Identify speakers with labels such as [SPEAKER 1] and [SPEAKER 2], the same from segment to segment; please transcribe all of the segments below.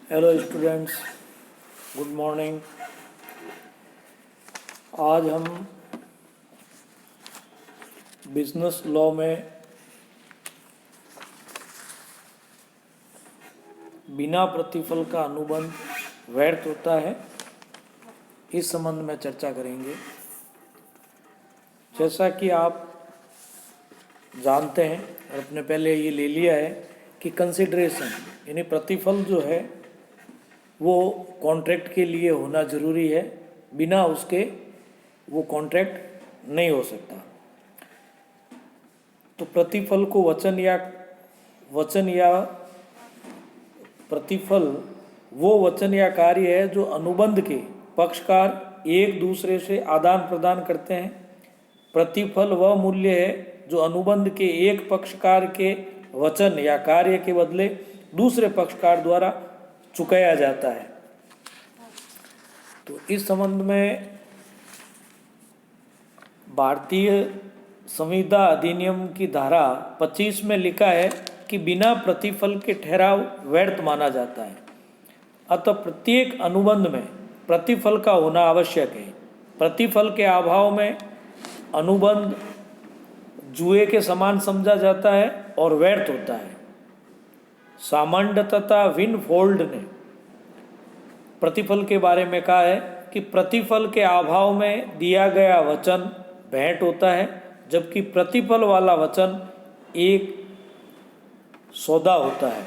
[SPEAKER 1] Hello students, good morning. आज हम business law में बिना प्रतिफल का अनुबंध व्यर्थ होता है, इस संबंध में चर्चा करेंगे। जैसा कि आप जानते हैं और अपने पहले ये ले लिया है कि कंसिडरेशन यानी प्रतिफल जो है वो कॉन्ट्रैक्ट के लिए होना ज़रूरी है, बिना उसके वो कॉन्ट्रैक्ट नहीं हो सकता। तो प्रतिफल को वचन या प्रतिफल वो वचन या कार्य है जो अनुबंध के पक्षकार एक दूसरे से आदान प्रदान करते हैं। प्रतिफल वह मूल्य है जो अनुबंध के एक पक्षकार के वचन या कार्य के बदले दूसरे पक्षकार द्वारा चुकाया जाता है। तो इस संबंध में भारतीय संविदा अधिनियम की धारा 25 में लिखा है कि बिना प्रतिफल के ठहराव व्यर्थ माना जाता है। अतः प्रत्येक अनुबंध में प्रतिफल का होना आवश्यक है। प्रतिफल के अभाव में अनुबंध जुए के समान समझा जाता है और व्यर्थ होता है। सामंड तथा विनफोल्ड ने प्रतिफल के बारे में कहा है कि प्रतिफल के अभाव में दिया गया वचन भेंट होता है, जबकि प्रतिफल वाला वचन एक सौदा होता है।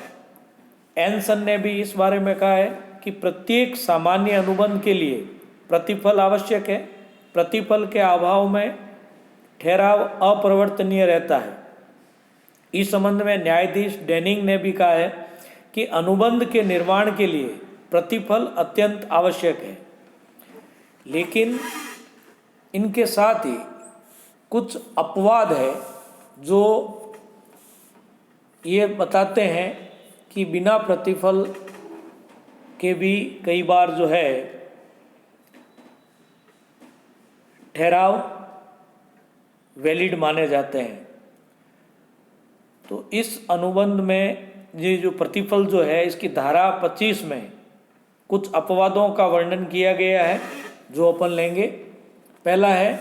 [SPEAKER 1] एनसन ने भी इस बारे में कहा है कि प्रत्येक सामान्य अनुबंध के लिए प्रतिफल आवश्यक है। प्रतिफल के अभाव में ठहराव अपरिवर्तनीय रहता है। इस संबंध में न्यायाधीश डेनिंग ने भी कहा है कि अनुबंध के निर्माण के लिए प्रतिफल अत्यंत आवश्यक है, लेकिन इनके साथ ही कुछ अपवाद है जो ये बताते हैं कि बिना प्रतिफल के भी कई बार जो है ठहराव वैलिड माने जाते हैं। तो इस अनुबंध में ये जो प्रतिफल जो है, इसकी धारा 25 में कुछ अपवादों का वर्णन किया गया है जो अपन लेंगे। पहला है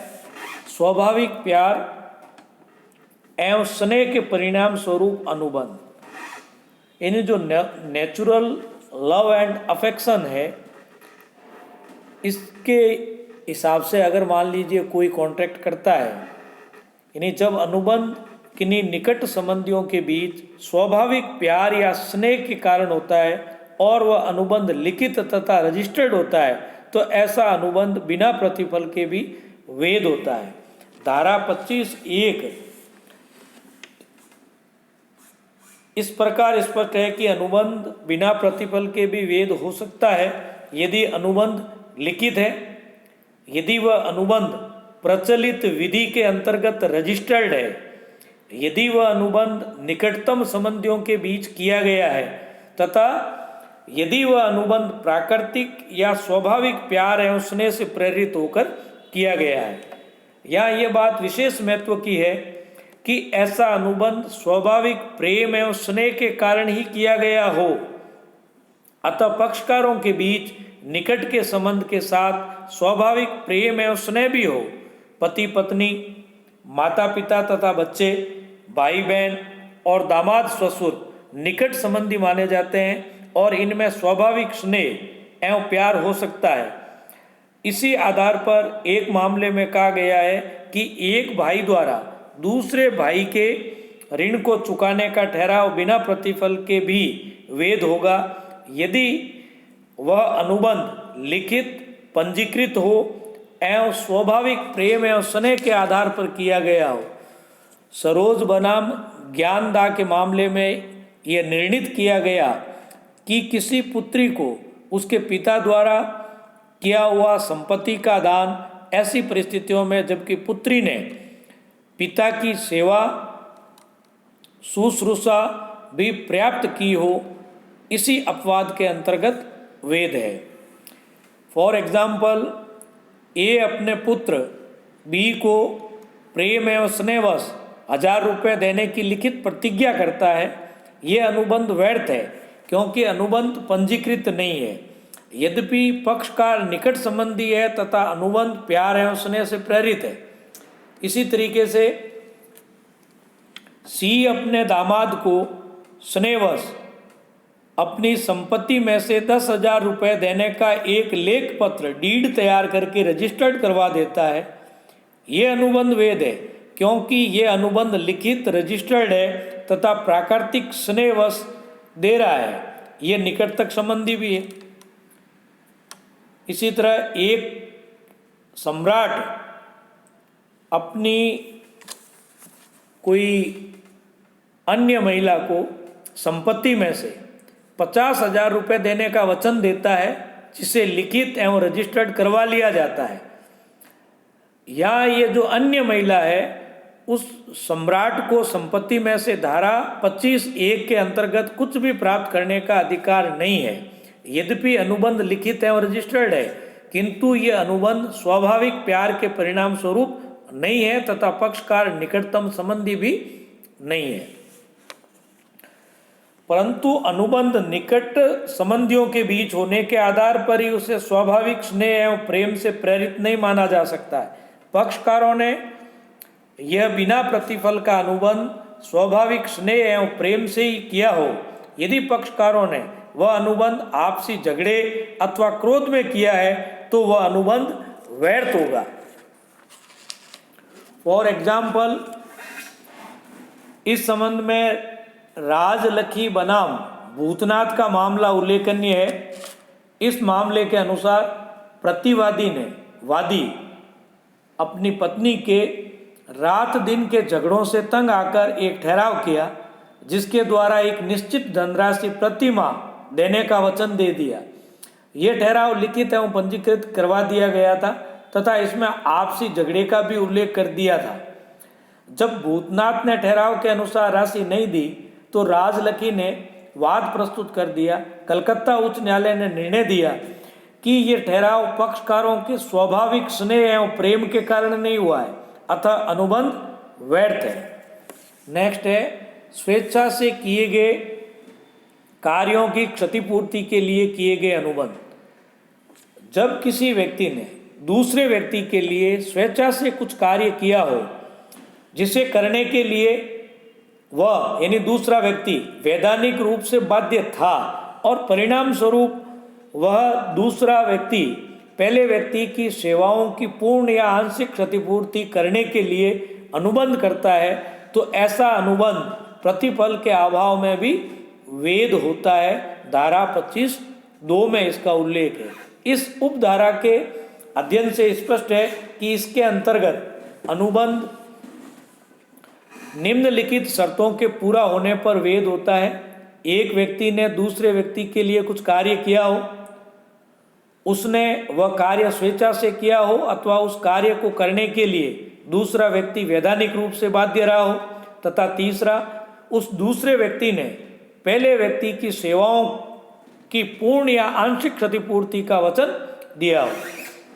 [SPEAKER 1] स्वाभाविक प्यार एवं स्नेह के परिणाम स्वरूप अनुबंध। यानी जो नेचुरल लव एंड अफेक्शन है, इसके हिसाब से अगर मान लीजिए कोई कॉन्ट्रैक्ट करता है, यानी जब अनुबंध किन्हीं निकट संबंधियों के बीच स्वाभाविक प्यार या स्नेह के कारण होता है और वह अनुबंध लिखित तथा रजिस्टर्ड होता है, तो ऐसा अनुबंध बिना प्रतिफल के भी वैध होता है। धारा 25(1) इस प्रकार स्पष्ट है कि अनुबंध बिना प्रतिफल के भी वैध हो सकता है यदि अनुबंध लिखित है, यदि वह अनुबंध प्रचलित विधि के अंतर्गत रजिस्टर्ड है, यदि वह अनुबंध निकटतम संबंधियों के बीच किया गया है, तथा यदि वह अनुबंध प्राकृतिक या स्वाभाविक प्यार एवं स्नेह से प्रेरित होकर किया गया है। यहाँ ये बात विशेष महत्व की है कि ऐसा अनुबंध स्वाभाविक प्रेम एवं स्नेह के कारण ही किया गया हो। अतः पक्षकारों के बीच निकट के संबंध के साथ स्वाभाविक प्रेम एवं स्नेह भी हो। पति पत्नी, माता पिता तथा बच्चे, भाई बहन और दामाद ससुर निकट संबंधी माने जाते हैं और इनमें स्वाभाविक स्नेह एवं प्यार हो सकता है। इसी आधार पर एक मामले में कहा गया है कि एक भाई द्वारा दूसरे भाई के ऋण को चुकाने का ठहराव बिना प्रतिफल के भी वैध होगा यदि वह अनुबंध लिखित, पंजीकृत हो एवं स्वाभाविक प्रेम एवं स्नेह के आधार पर किया गया हो। सरोज बनाम ज्ञानदा के मामले में यह निर्णित किया गया कि किसी पुत्री को उसके पिता द्वारा किया हुआ संपत्ति का दान ऐसी परिस्थितियों में जबकि पुत्री ने पिता की सेवा शुश्रूषा भी पर्याप्त की हो, इसी अपवाद के अंतर्गत वैध है। फॉर एग्जाम्पल, ए अपने पुत्र बी को प्रेम एवं स्नेहवश 1000 रुपये देने की लिखित प्रतिज्ञा करता है। ये अनुबंध व्यर्थ है क्योंकि अनुबंध पंजीकृत नहीं है। यद्यपि पक्षकार निकट संबंधी है तथा अनुबंध प्यार एवं स्नेह से प्रेरित है। इसी तरीके से सी अपने दामाद को स्नेहवश अपनी संपत्ति में से 10,000 रुपये देने का एक लेख पत्र डीड तैयार करके रजिस्टर्ड करवा देता है। ये अनुबंध वैध है क्योंकि ये अनुबंध लिखित रजिस्टर्ड है तथा प्राकृतिक स्नेहवश दे रहा है। ये निकटतक संबंधी भी है। इसी तरह एक सम्राट अपनी कोई अन्य महिला को संपत्ति में से 50,000 रुपये देने का वचन देता है, जिसे लिखित एवं रजिस्टर्ड करवा लिया जाता है। यहाँ ये जो अन्य महिला है उस सम्राट को संपत्ति में से धारा 25(1) के अंतर्गत कुछ भी प्राप्त करने का अधिकार नहीं है। यद्यपि अनुबंध लिखित एवं रजिस्टर्ड है, किंतु ये अनुबंध स्वाभाविक प्यार के परिणाम स्वरूप नहीं है तथा पक्षकार निकटतम संबंधी भी नहीं है। परंतु अनुबंध निकट संबंधियों के बीच होने के आधार पर ही उसे स्वाभाविक स्नेह एवं प्रेम से प्रेरित नहीं माना जा सकता है। पक्षकारों ने यह बिना प्रतिफल का अनुबंध स्वाभाविक स्नेह एवं प्रेम से ही किया हो। यदि पक्षकारों ने वह अनुबंध आपसी झगड़े अथवा क्रोध में किया है तो वह अनुबंध व्यर्थ होगा। फॉर एग्जाम्पल, इस संबंध में राजलखी बनाम भूतनाथ का मामला उल्लेखनीय है। इस मामले के अनुसार प्रतिवादी ने वादी अपनी पत्नी के रात दिन के झगड़ों से तंग आकर एक ठहराव किया, जिसके द्वारा एक निश्चित धनराशि प्रति माह देने का वचन दे दिया। ये ठहराव लिखित एवं पंजीकृत करवा दिया गया था तथा इसमें आपसी झगड़े का भी उल्लेख कर दिया था। जब भूतनाथ ने ठहराव के अनुसार राशि नहीं दी तो राजलखी ने वाद प्रस्तुत कर दिया। कलकत्ता उच्च न्यायालय ने निर्णय दिया कि ये ठहराव पक्षकारों के स्वाभाविक स्नेह एवं प्रेम के कारण नहीं हुआ है, अतः अनुबंध व्यर्थ है। नेक्स्ट है स्वेच्छा से किए गए कार्यों की क्षतिपूर्ति के लिए किए गए अनुबंध। जब किसी व्यक्ति ने दूसरे व्यक्ति के लिए स्वेच्छा से कुछ कार्य किया हो जिसे करने के लिए वह यानी दूसरा व्यक्ति वैधानिक रूप से बाध्य था और परिणाम स्वरूप वह दूसरा व्यक्ति पहले व्यक्ति की सेवाओं की पूर्ण या आंशिक क्षतिपूर्ति करने के लिए अनुबंध करता है, तो ऐसा अनुबंध प्रतिफल के अभाव में भी वैध होता है। धारा 25(2) में इसका उल्लेख है। इस उपधारा के अध्ययन से स्पष्ट है कि इसके अंतर्गत अनुबंध निम्नलिखित शर्तों के पूरा होने पर वैध होता है। एक व्यक्ति ने दूसरे व्यक्ति के लिए कुछ कार्य किया हो, उसने वह कार्य स्वेच्छा से किया हो अथवा उस कार्य को करने के लिए दूसरा व्यक्ति वैधानिक रूप से बाध्य रहा हो, तथा तीसरा, उस दूसरे व्यक्ति ने पहले व्यक्ति की सेवाओं की पूर्ण या आंशिक क्षतिपूर्ति का वचन दिया हो।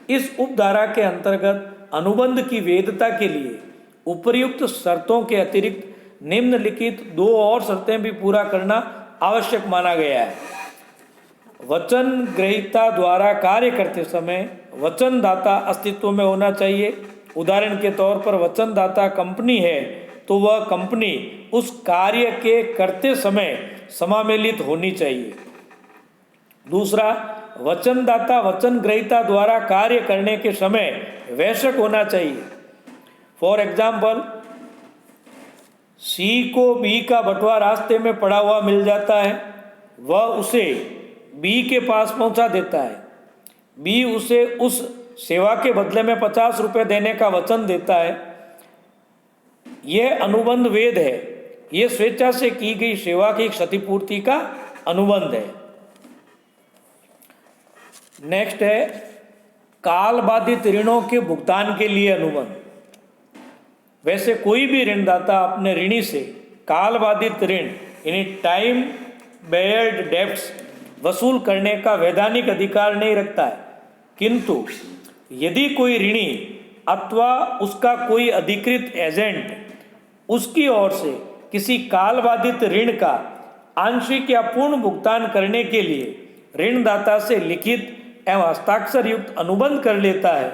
[SPEAKER 1] इस उपधारा के अंतर्गत अनुबंध की वैधता के लिए उपर्युक्त शर्तों के अतिरिक्त निम्नलिखित 2 और शर्तें भी पूरा करना आवश्यक माना गया है। वचन ग्रहीता द्वारा कार्य करते समय वचनदाता अस्तित्व में होना चाहिए। उदाहरण के तौर पर वचनदाता कंपनी है तो वह कंपनी उस कार्य के करते समय समामेलित होनी चाहिए। दूसरा, वचनदाता वचन ग्रहीता द्वारा कार्य करने के समय वयस्क होना चाहिए। फॉर एग्जाम्पल, सी को बी का बटुआ रास्ते में पड़ा हुआ मिल जाता है, वह उसे बी के पास पहुंचा देता है। बी उसे उस सेवा के बदले में 50 रुपये देने का वचन देता है। यह अनुबंध वैध है। यह स्वेच्छा से की गई सेवा की क्षतिपूर्ति का अनुबंध है। नेक्स्ट है काल बाधित ऋणों के भुगतान के लिए अनुबंध। वैसे कोई भी ऋणदाता अपने ऋणी से काल बाधित ऋण यानी टाइम बेयर्ड डेब्ट्स वसूल करने का वैधानिक अधिकार नहीं रखता है, किंतु यदि कोई ऋणी अथवा उसका कोई अधिकृत एजेंट उसकी ओर से किसी काल बाधित ऋण का आंशिक या पूर्ण भुगतान करने के लिए ऋणदाता से लिखित एवं हस्ताक्षर युक्त अनुबंध कर लेता है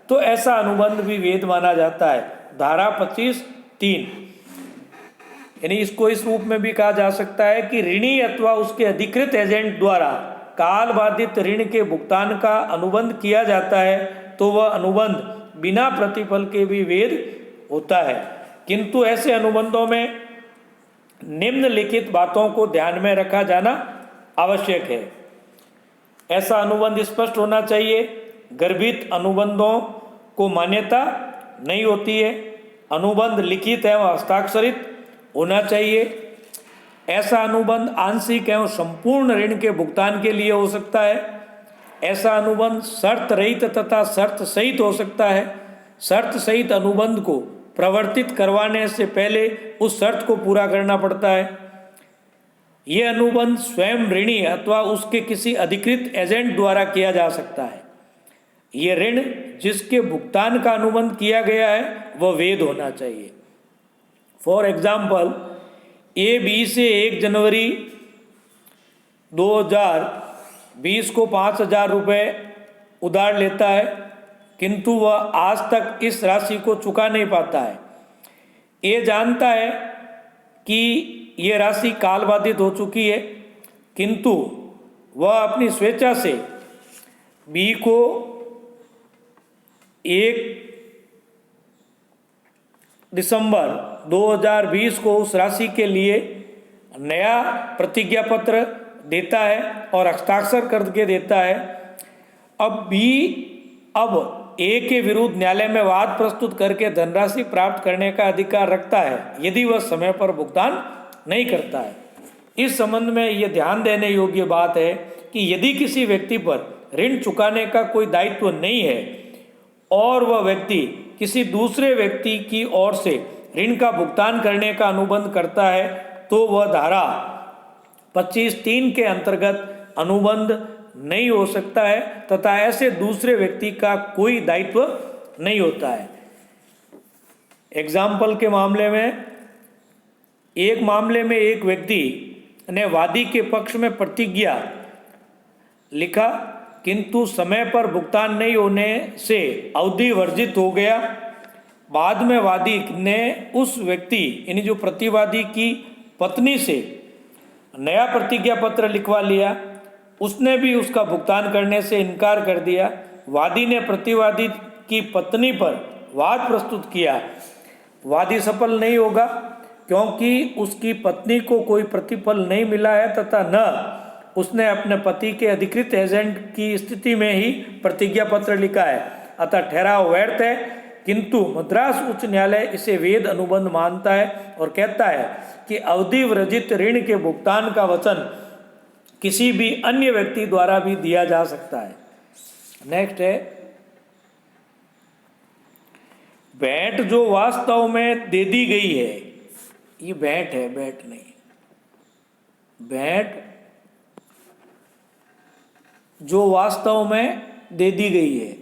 [SPEAKER 1] तो ऐसा अनुबंध भी वैध माना जाता है। धारा 25(3) यानी इसको इस रूप में भी कहा जा सकता है कि ऋणी अथवा उसके अधिकृत एजेंट द्वारा काल बाधित ऋण के भुगतान का अनुबंध किया जाता है तो वह अनुबंध बिना प्रतिफल के भी वैध होता है। किंतु ऐसे अनुबंधों में निम्नलिखित बातों को ध्यान में रखा जाना आवश्यक है। ऐसा अनुबंध स्पष्ट होना चाहिए। गर्भित अनुबंधों को मान्यता नहीं होती है। अनुबंध लिखित एवं हस्ताक्षरित होना चाहिए। ऐसा अनुबंध आंशिक एवं संपूर्ण ऋण के भुगतान के लिए हो सकता है। ऐसा अनुबंध शर्त रहित तथा शर्त सहित हो सकता है। शर्त सहित अनुबंध को प्रवर्तित करवाने से पहले उस शर्त को पूरा करना पड़ता है। यह अनुबंध स्वयं ऋणी अथवा उसके किसी अधिकृत एजेंट द्वारा किया जा सकता है। यह ऋण जिसके भुगतान का अनुबंध किया गया है वह वैध होना चाहिए। फॉर एग्जाम्पल, ए बी से 1 जनवरी 2020 को 5,000 रुपये उधार लेता है, किंतु वह आज तक इस राशि को चुका नहीं पाता है। ए जानता है कि यह राशि काल बाधित हो चुकी है, किंतु वह अपनी स्वेच्छा से बी को 1 दिसंबर 2020 को उस राशि के लिए नया प्रतिज्ञा पत्र देता है और हस्ताक्षर करके देता है। अब ए के विरुद्ध न्यायालय में वाद प्रस्तुत करके धनराशि प्राप्त करने का अधिकार रखता है यदि वह समय पर भुगतान नहीं करता है। इस संबंध में यह ध्यान देने योग्य बात है कि यदि किसी व्यक्ति पर ऋण चुकाने का कोई दायित्व नहीं है और वह व्यक्ति किसी दूसरे व्यक्ति की ओर से ऋण का भुगतान करने का अनुबंध करता है तो वह धारा 25(3) के अंतर्गत अनुबंध नहीं हो सकता है तथा ऐसे दूसरे व्यक्ति का कोई दायित्व नहीं होता है। एग्जाम्पल के मामले में एक व्यक्ति ने वादी के पक्ष में प्रतिज्ञा लिखा, किंतु समय पर भुगतान नहीं होने से अवधि वर्जित हो गया। बाद में वादी ने उस व्यक्ति यानी जो प्रतिवादी की पत्नी से नया प्रतिज्ञा पत्र लिखवा लिया। उसने भी उसका भुगतान करने से इनकार कर दिया। वादी ने प्रतिवादी की पत्नी पर वाद प्रस्तुत किया। वादी सफल नहीं होगा क्योंकि उसकी पत्नी को कोई प्रतिफल नहीं मिला है तथा न उसने अपने पति के अधिकृत एजेंट की स्थिति में ही प्रतिज्ञा पत्र लिखा है, अतः ठहराव व्यर्थ है। किंतु मद्रास उच्च न्यायालय इसे वैध अनुबंध मानता है और कहता है कि अवधि वर्जित ऋण के भुगतान का वचन किसी भी अन्य व्यक्ति द्वारा भी दिया जा सकता है। नेक्स्ट है भेंट जो वास्तव में दे दी गई है। ये भेंट है, भेंट नहीं। भेंट जो वास्तव में दे दी गई है।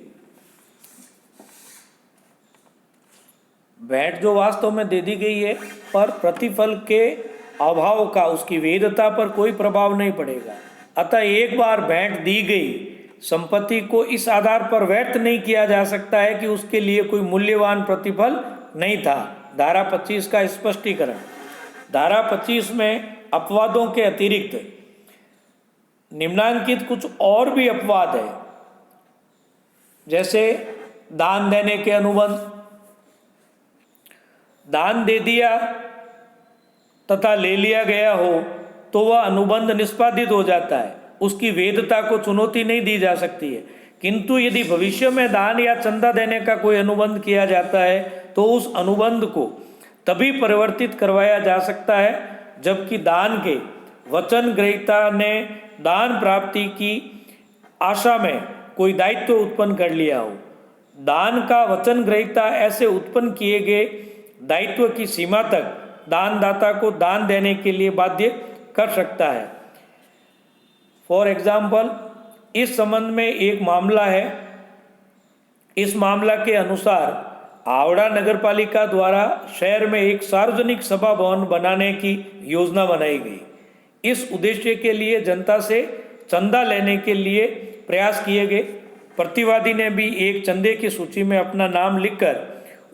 [SPEAKER 1] भेंट जो वास्तव में दे दी गई है पर प्रतिफल के अभाव का उसकी वैधता पर कोई प्रभाव नहीं पड़ेगा। अतः एक बार भेंट दी गई संपत्ति को इस आधार पर व्यर्थ नहीं किया जा सकता है कि उसके लिए कोई मूल्यवान प्रतिफल नहीं था। धारा 25 का स्पष्टीकरण। धारा 25 में अपवादों के अतिरिक्त निम्नांकित कुछ और भी अपवाद है, जैसे दान देने के अनुबंध। दान दे दिया तथा ले लिया गया हो तो वह अनुबंध निष्पादित हो जाता है, उसकी वैधता को चुनौती नहीं दी जा सकती है। किंतु यदि भविष्य में दान या चंदा देने का कोई अनुबंध किया जाता है तो उस अनुबंध को तभी परिवर्तित करवाया जा सकता है जबकि दान के वचन ग्रहीता ने दान प्राप्ति की आशा में कोई दायित्व उत्पन्न कर लिया हो। दान का वचन ग्रहीता ऐसे उत्पन्न किए गए दायित्व की सीमा तक दानदाता को दान देने के लिए बाध्य कर सकता है। फॉर एग्जाम्पल, इस संबंध में एक मामला है। इस मामला के अनुसार हावड़ा नगरपालिका द्वारा शहर में एक सार्वजनिक सभा भवन बनाने की योजना बनाई गई। इस उद्देश्य के लिए जनता से चंदा लेने के लिए प्रयास किए गए। प्रतिवादी ने भी एक चंदे की सूची में अपना नाम लिखकर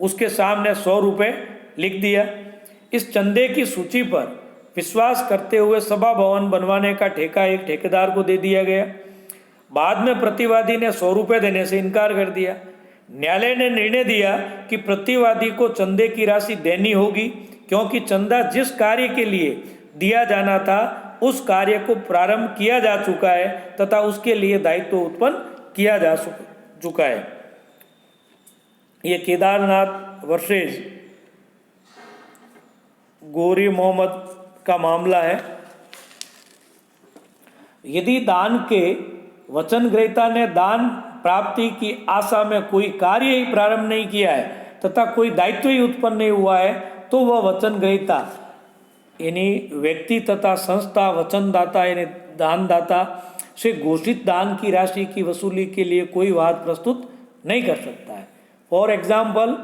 [SPEAKER 1] उसके सामने 100 रुपये लिख दिया। इस चंदे की सूची पर विश्वास करते हुए सभा भवन बनवाने का ठेका एक ठेकेदार को दे दिया गया। बाद में प्रतिवादी ने 100 रुपये देने से इनकार कर दिया। न्यायालय ने निर्णय दिया कि प्रतिवादी को चंदे की राशि देनी होगी, क्योंकि चंदा जिस कार्य के लिए दिया जाना था उस कार्य को प्रारंभ किया जा चुका है तथा उसके लिए दायित्व उत्पन्न किया जा चुका है। ये केदारनाथ वर्सेस गोरी मोहम्मद का मामला है। यदि दान के वचन ग्रहीता ने दान प्राप्ति की आशा में कोई कार्य ही प्रारंभ नहीं किया है तथा कोई दायित्व ही उत्पन्न नहीं हुआ है, तो वह वचन ग्रहीता यानी व्यक्ति तथा संस्था वचनदाता यानी दानदाता से घोषित दान की राशि की वसूली के लिए कोई वाद प्रस्तुत नहीं कर सकता है। फॉर एग्जाम्पल,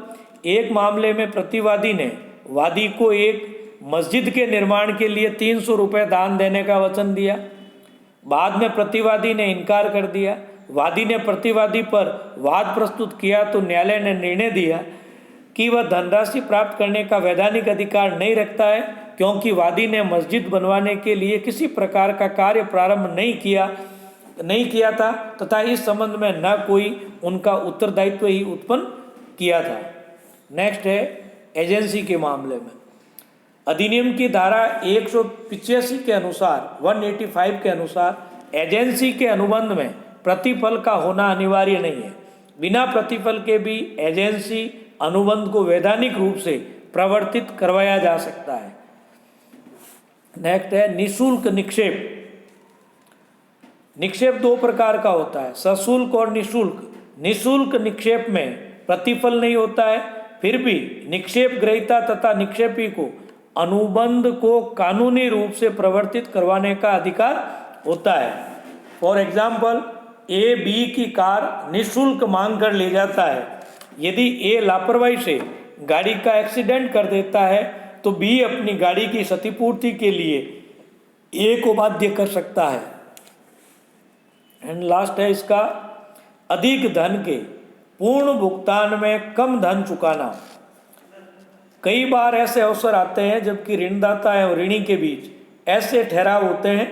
[SPEAKER 1] एक मामले में प्रतिवादी ने वादी को एक मस्जिद के निर्माण के लिए 300 रुपये दान देने का वचन दिया। बाद में प्रतिवादी ने इनकार कर दिया। वादी ने प्रतिवादी पर वाद प्रस्तुत किया तो न्यायालय ने निर्णय दिया कि वह धनराशि प्राप्त करने का वैधानिक अधिकार नहीं रखता है, क्योंकि वादी ने मस्जिद बनवाने के लिए किसी प्रकार का कार्य प्रारंभ नहीं किया था तथा इस संबंध में न कोई उनका उत्तरदायित्व ही उत्पन्न किया था। नेक्स्ट है एजेंसी के मामले में। अधिनियम की धारा 185 के अनुसार 185 के अनुसार एजेंसी के अनुबंध में प्रतिफल का होना अनिवार्य नहीं है। बिना प्रतिफल के भी एजेंसी अनुबंध को वैधानिक रूप से प्रवर्तित करवाया जा सकता है। नेक्स्ट है निशुल्क निक्षेप। निक्षेप दो प्रकार का होता है, सशुल्क और निशुल्क। निशुल्क निक्षेप में प्रतिफल नहीं होता है, फिर भी निक्षेप ग्रहीता तथा निक्षेपी को अनुबंध को कानूनी रूप से प्रवर्तित करवाने का अधिकार होता है। फॉर एग्जाम्पल, ए बी की कार निःशुल्क मांग कर ले जाता है। यदि ए लापरवाही से गाड़ी का एक्सीडेंट कर देता है तो बी अपनी गाड़ी की क्षतिपूर्ति के लिए ए को बाध्य कर सकता है। एंड लास्ट है इसका अधिक धन के पूर्ण भुगतान में कम धन चुकाना। कई बार ऐसे अवसर आते हैं जबकि ऋणदाता और ऋणी के बीच ऐसे ठहराव होते हैं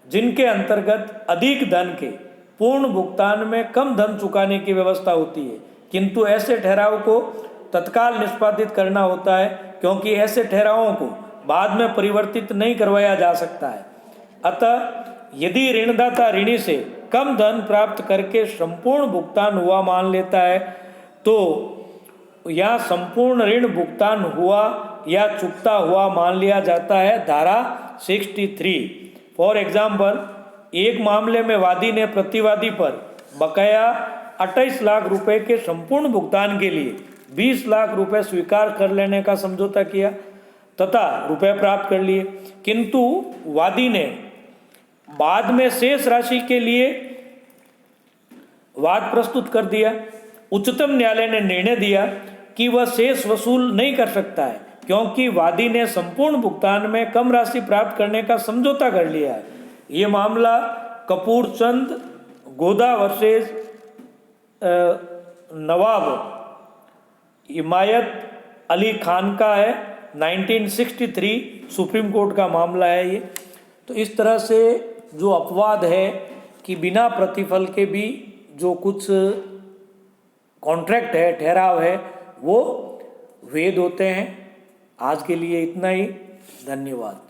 [SPEAKER 1] जिनके अंतर्गत अधिक धन के पूर्ण भुगतान में कम धन चुकाने की व्यवस्था होती है, किंतु ऐसे ठहराव को तत्काल निष्पादित करना होता है, क्योंकि ऐसे ठहरावों को बाद में परिवर्तित नहीं करवाया जा सकता है। अतः यदि ऋणदाता ऋणी से कम धन प्राप्त करके संपूर्ण भुगतान हुआ मान लेता है तो या संपूर्ण ऋण भुगतान हुआ या चुकता हुआ मान लिया जाता है धारा 63। फॉर एग्जाम्पल, एक मामले में वादी ने प्रतिवादी पर बकाया 28 लाख रुपए के संपूर्ण भुगतान के लिए 20 लाख रुपए स्वीकार कर लेने का समझौता किया तथा रुपए प्राप्त कर लिए, किंतु वादी ने बाद में शेष राशि के लिए वाद प्रस्तुत कर दिया। उच्चतम न्यायालय ने निर्णय दिया कि वह शेष वसूल नहीं कर सकता है, क्योंकि वादी ने संपूर्ण भुगतान में कम राशि प्राप्त करने का समझौता कर लिया है। ये मामला कपूर चंद गोदा वर्सेस नवाब इमायत अली खान का है, 1963 सुप्रीम कोर्ट का मामला है ये। तो इस तरह से जो अपवाद है कि बिना प्रतिफल के भी जो कुछ कॉन्ट्रैक्ट है, ठहराव है, वो वैध होते हैं। आज के लिए इतना ही, धन्यवाद।